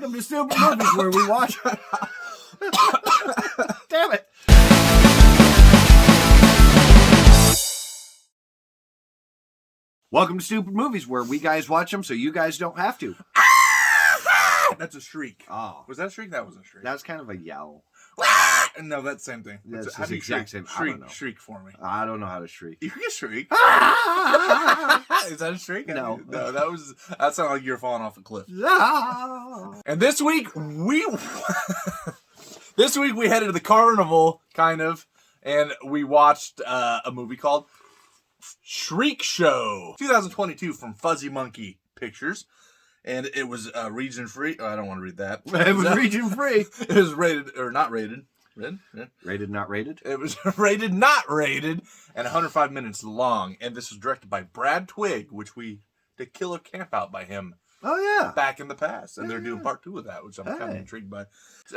Welcome to Stupid Movies, where we watch. Damn it. Welcome to Stupid Movies, where we guys watch them so you guys don't have to. That's a shriek. Oh. Was that a shriek? That was a shriek. That's kind of a yell. No, that's the same thing. That's How do you exact shriek? same. I don't Shriek, know. shriek for me. I don't know how to shriek. You can shriek. Is that a shriek? No. No, that sounded like you were falling off a cliff. Ah. And this week we headed to the carnival, kind of, and we watched a movie called Shriekshow, 2022 from Fuzzy Monkey Pictures. And it was region free. Oh, I don't want to read that. It was region free. It was rated, or not rated. Rated, not rated? It was rated, not rated, and 105 minutes long. And this was directed by Brad Twigg, which we did Killer Camp Out by him. Oh, yeah. Back in the past. And they're doing part 2 of that, which I'm kind of intrigued by.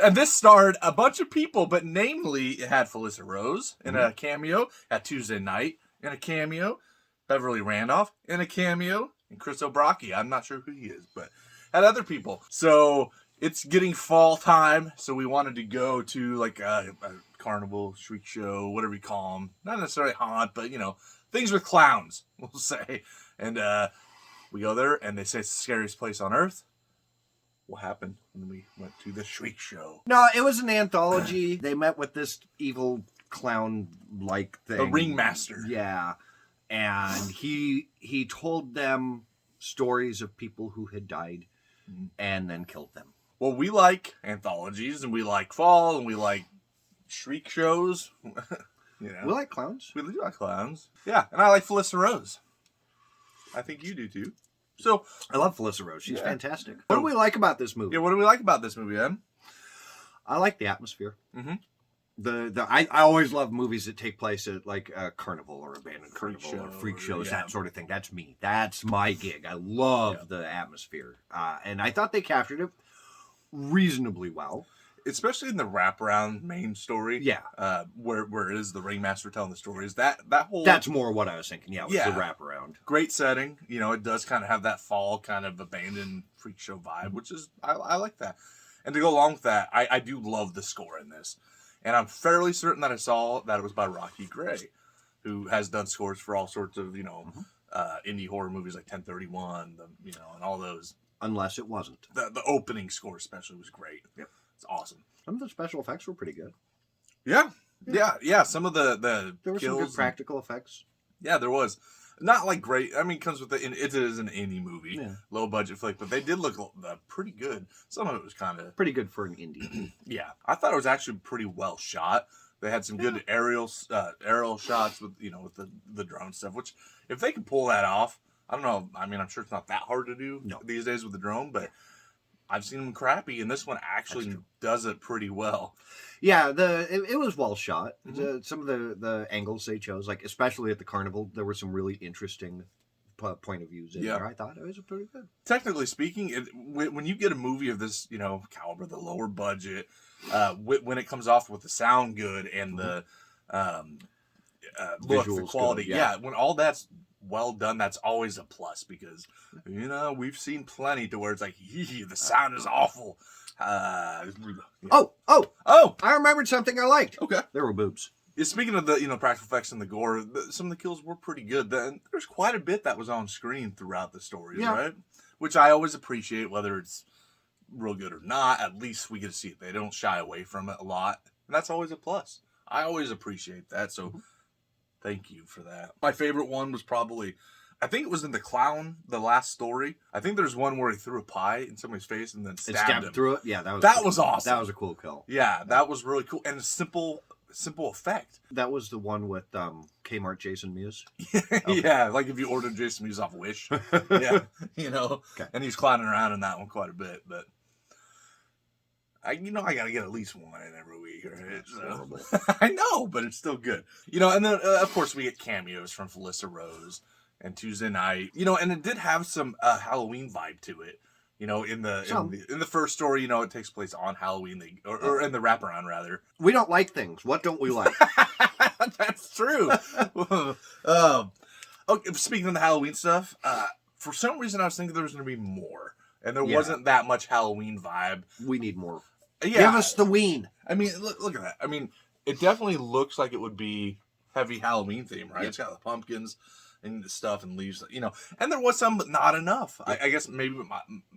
And this starred a bunch of people, but namely, it had Felissa Rose in a cameo, at Tuesday Night in a cameo, Beverly Randolph in a cameo, and Chris O'Brocki. I'm not sure who he is, but had other people. So it's getting fall time, so we wanted to go to like a carnival, shriek show, whatever you call them. Not necessarily haunt, but, you know, things with clowns, we'll say. And we go there, and they say it's the scariest place on earth. What happened when we went to the shriek show? No, it was an anthology. They met with this evil clown-like thing. The ringmaster. Yeah. And he told them stories of people who had died and then killed them. Well, we like anthologies, and we like fall, and we like shriek shows. You know. We like clowns. We do like clowns. Yeah, and I like Felissa Rose. I think you do too. So I love Felissa Rose. She's fantastic. What do we like about this movie? Yeah, what do we like about this movie, Ed? I like the atmosphere. Mm-hmm. I always love movies that take place at like a carnival or abandoned carnival or freak shows, that sort of thing. That's me. That's my gig. I love the atmosphere. And I thought they captured it reasonably well. Especially in the wraparound main story. Yeah. Where it is the ringmaster telling the stories. That whole... That's more what I was thinking. Yeah, it was the wraparound. Great setting. You know, it does kind of have that fall kind of abandoned freak show vibe, which is... I like that. And to go along with that, I do love the score in this. And I'm fairly certain that I saw that it was by Rocky Gray, who has done scores for all sorts of, you know, indie horror movies like 1031, and all those. Unless it wasn't. The opening score especially was great. Yep. It's awesome. Some of the special effects were pretty good. Yeah. Some of the there were some good practical effects. Yeah, there was. Not like great. I mean, it comes with it is an indie movie, low budget flick, but they did look pretty good. Some of it was kind of pretty good for an indie. Yeah, I thought it was actually pretty well shot. They had some good aerial shots with with the drone stuff. Which, if they can pull that off, I don't know. I mean, I'm sure it's not that hard to do these days with the drone, but I've seen them crappy, and this one actually does it pretty well. Yeah, it was well shot. Some of the angles they chose, like especially at the carnival, there were some really interesting point of views in there. I thought it was pretty good. Technically speaking, when you get a movie of this, caliber, the lower budget, when it comes off with the sound good and the look, the quality, good, when all that's well done, that's always a plus because we've seen plenty to where it's like the sound is awful. I remembered something I liked. Okay, there were boobs. Yeah, speaking of the practical effects and the gore, some of the kills were pretty good. There's quite a bit that was on screen throughout the stories, right? Which I always appreciate, whether it's real good or not. At least we get to see it. They don't shy away from it a lot, and that's always a plus. I always appreciate that. So thank you for that. My favorite one was probably, I think it was in the last story. I think there's one where he threw a pie in somebody's face and then stabbed him through it. Yeah, that was awesome. That was a cool kill. Yeah, that was really cool and a simple effect. That was the one with Kmart Jason Mewes. Yeah, like if you ordered Jason Mewes off Wish. Yeah, and he's clowning around in that one quite a bit. But I got to get at least one in every week. Right? Horrible. I know, but it's still good. And then of course we get cameos from Felissa Rose and Tuesday Night. And it did have some Halloween vibe to it. In the first story, it takes place on Halloween, or in the wraparound rather. We don't like things. What don't we like? That's true. Okay, speaking of the Halloween stuff, for some reason I was thinking there was going to be more. and there wasn't that much Halloween vibe. We need more. Yeah. Give us the ween. I mean, look at that. I mean, it definitely looks like it would be heavy Halloween theme, right? Yep. It's got the pumpkins and the stuff and leaves, and there was some, but not enough. Yep. I guess maybe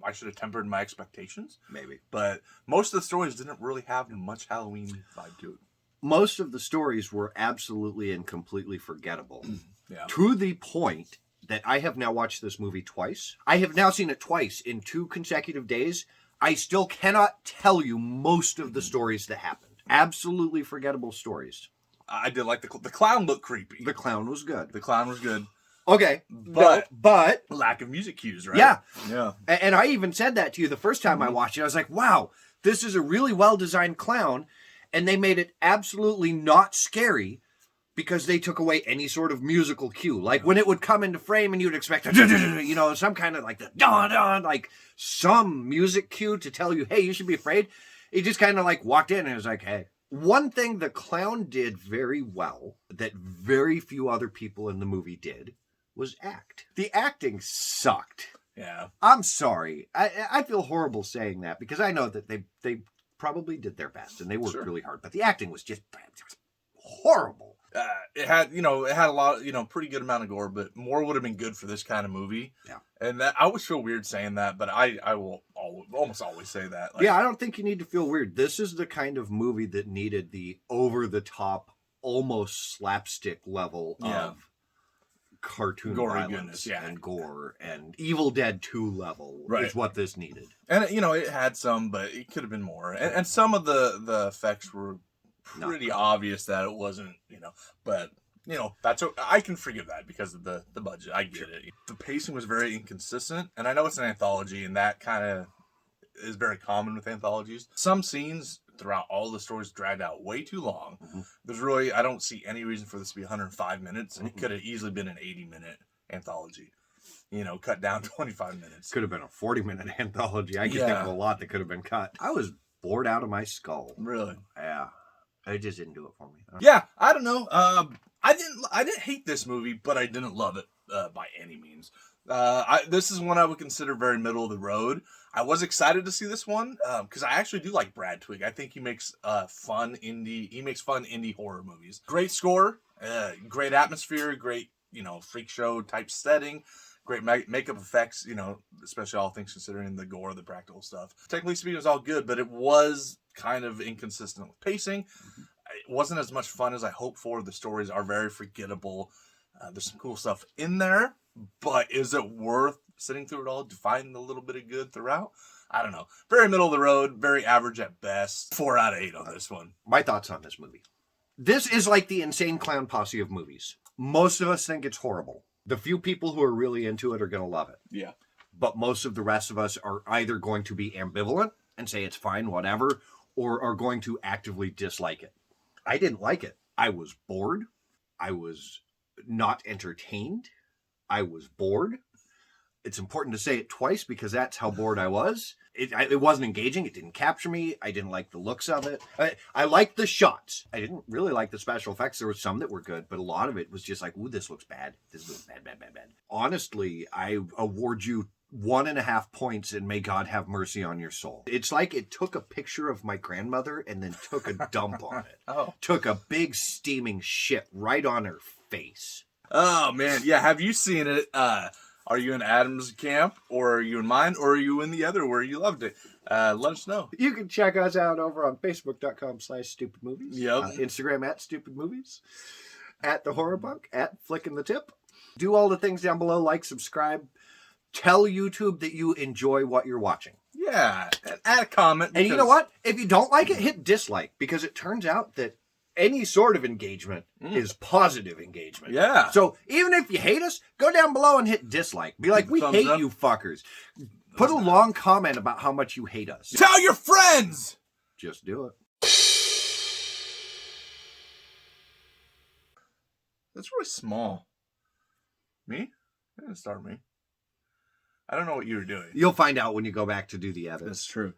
I should have tempered my expectations. Maybe. But most of the stories didn't really have much Halloween vibe to it. Most of the stories were absolutely and completely forgettable. Yeah. To the point that I have now watched this movie twice. I have now seen it twice in 2 consecutive days. I still cannot tell you most of the stories that happened. Absolutely forgettable stories. I did like the clown looked creepy. The clown was good. The clown was good. Okay, but lack of music cues, right? Yeah. And I even said that to you the first time I watched it. I was like, wow, this is a really well-designed clown, and they made it absolutely not scary because they took away any sort of musical cue. Like when it would come into frame and you'd expect, some kind of like the dun, like some music cue to tell you, hey, you should be afraid. He just kind of like walked in and was like, hey. One thing the clown did very well that very few other people in the movie did was act. The acting sucked. Yeah. I'm sorry. I feel horrible saying that because I know that they probably did their best and they worked really hard, but the acting was just horrible. It had a lot, pretty good amount of gore, but more would have been good for this kind of movie. Yeah. And I always feel weird saying that, but I will almost always say that. Like, yeah, I don't think you need to feel weird. This is the kind of movie that needed the over-the-top, almost slapstick level of cartoon gory violence goodness, and gore, and Evil Dead 2 level is what this needed. And, it had some, but it could have been more. And some of the effects were pretty obvious that it wasn't, but that's I can forgive that because of the budget. I get it. The pacing was very inconsistent, and I know it's an anthology, and that kind of is very common with anthologies. Some scenes throughout all the stories dragged out way too long. There's really, I don't see any reason for this to be 105 minutes, and it could have easily been an 80-minute anthology. Cut down 25 minutes. Could have been a 40-minute anthology. I can think of a lot that could have been cut. I was bored out of my skull. Really? Yeah. It just didn't do it for me. Yeah, I don't know. I didn't hate this movie, but I didn't love it by any means. This is one I would consider very middle of the road. I was excited to see this one because I actually do like Brad Twigg. I think he makes fun indie horror movies. Great score, great atmosphere, great freak show type setting. Great makeup effects, especially all things considering the gore, the practical stuff. Technically speaking, it was all good, but it was kind of inconsistent with pacing. It wasn't as much fun as I hoped for. The stories are very forgettable. There's some cool stuff in there, but is it worth sitting through it all to find a little bit of good throughout? I don't know. Very middle of the road, very average at best. 4 out of 8 on this one. My thoughts on this movie. This is like the Insane Clown Posse of movies. Most of us think it's horrible. The few people who are really into it are going to love it. Yeah. But most of the rest of us are either going to be ambivalent and say it's fine, whatever, or are going to actively dislike it. I didn't like it. I was bored. I was not entertained. I was bored. It's important to say it twice because that's how bored I was. It wasn't engaging. It didn't capture me. I didn't like the looks of it. I liked the shots. I didn't really like the special effects. There were some that were good, but a lot of it was just like, ooh, this looks bad. This looks bad. Honestly, I award you 1.5 points and may God have mercy on your soul. It's like it took a picture of my grandmother and then took a dump on it. Took a big steaming shit right on her face. Oh, man. Yeah, have you seen it? Are you in Adam's camp, or are you in mine, or are you in the other where you loved it? Let us know. You can check us out over on Facebook.com/StoopidMovies. Yep. Instagram @StoopidMovies. @The Horror Bunk. @Flicking the Tip. Do all the things down below. Like, subscribe. Tell YouTube that you enjoy what you're watching. Yeah. And add a comment. And you know what? If you don't like it, hit dislike. Because it turns out that any sort of engagement is positive engagement. Yeah. So even if you hate us, go down below and hit dislike. Be like, we hate you fuckers. Put a long comment about how much you hate us. Tell your friends! Just do it. That's really small. Me? It didn't start me. I don't know what you were doing. You'll find out when you go back to do the edit. That's true.